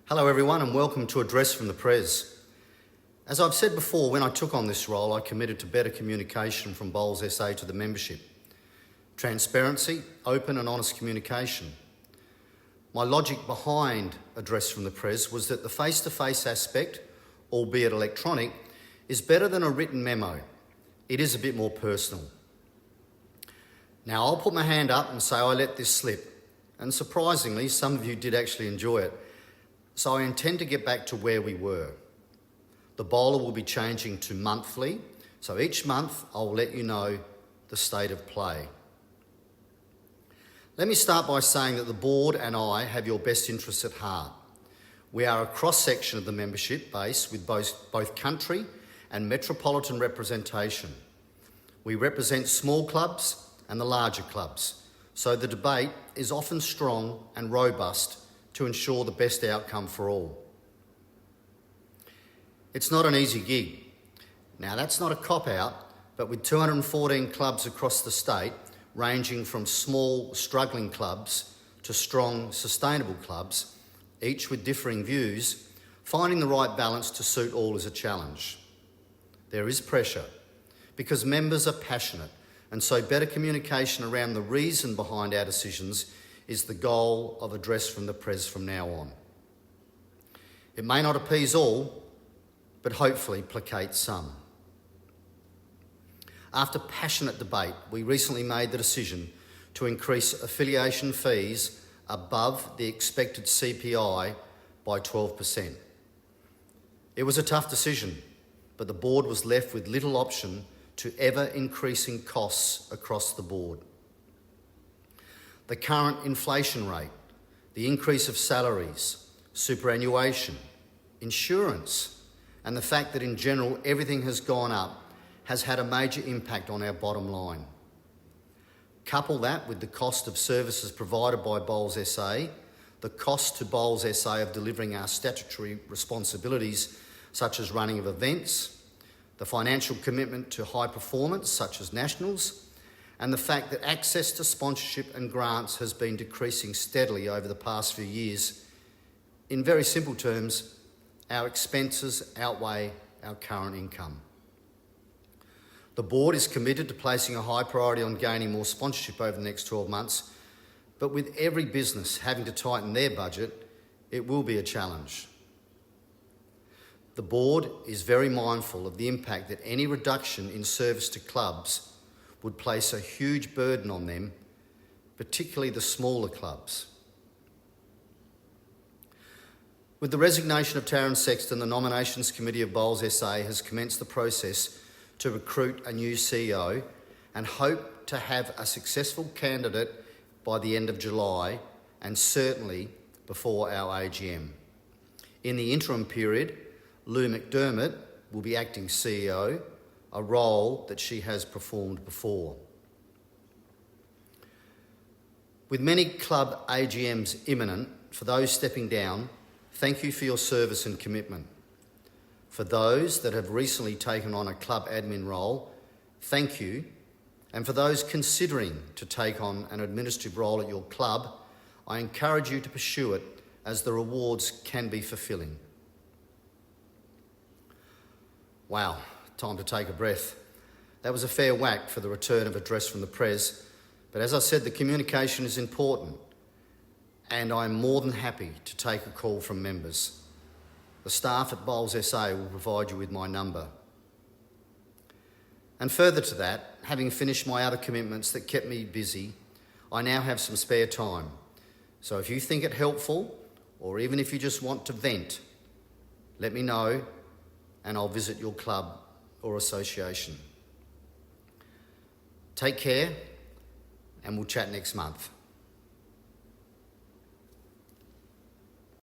Hello everyone and welcome to Address from the Prez. As I've said before, when I took on this role, I committed to better communication from Bowls SA to the membership. Transparency, open and honest communication. My logic behind Address from the Prez was that the face-to-face aspect, albeit electronic, is better than a written memo. It is a bit more personal. Now I'll put my hand up and say I let this slip, and surprisingly some of you did actually enjoy it. So I intend to get back to where we were. The bowler will be changing to monthly, so each month I'll let you know the state of play. Let me start by saying that the board and I have your best interests at heart. We are a cross-section of the membership base with both country and metropolitan representation. We represent small clubs and the larger clubs, so the debate is often strong and robust to ensure the best outcome for all. It's not an easy gig. Now that's not a cop-out, but with 214 clubs across the state, ranging from small, struggling clubs to strong, sustainable clubs, each with differing views, finding the right balance to suit all is a challenge. There is pressure because members are passionate, and so better communication around the reason behind our decisions is the goal of Address from the Prez from now on. It may not appease all, but hopefully placate some. After passionate debate, we recently made the decision to increase affiliation fees above the expected CPI by 12%. It was a tough decision, but the board was left with little option to ever increasing costs across the board. The current inflation rate, the increase of salaries, superannuation, insurance, and the fact that in general everything has gone up has had a major impact on our bottom line. Couple that with the cost of services provided by Bowls SA, the cost to Bowls SA of delivering our statutory responsibilities such as running of events, the financial commitment to high performance such as nationals, and the fact that access to sponsorship and grants has been decreasing steadily over the past few years. In very simple terms, our expenses outweigh our current income. The board is committed to placing a high priority on gaining more sponsorship over the next 12 months, but with every business having to tighten their budget, it will be a challenge. The board is very mindful of the impact that any reduction in service to clubs would place a huge burden on them, particularly the smaller clubs. With the resignation of Taryn Sexton, the Nominations Committee of Bowls SA has commenced the process to recruit a new CEO and hope to have a successful candidate by the end of July and certainly before our AGM. In the interim period, Lou McDermott will be acting CEO, a role that she has performed before. With many club AGMs imminent, for those stepping down, thank you for your service and commitment. For those that have recently taken on a club admin role, thank you. And for those considering to take on an administrative role at your club, I encourage you to pursue it as the rewards can be fulfilling. Wow. Time to take a breath. That was a fair whack for the return of Address from the Prez, but as I said, the communication is important and I'm more than happy to take a call from members. The staff at Bowls SA will provide you with my number. And further to that, having finished my other commitments that kept me busy, I now have some spare time. So if you think it helpful, or even if you just want to vent, let me know and I'll visit your club or association. Take care and we'll chat next month.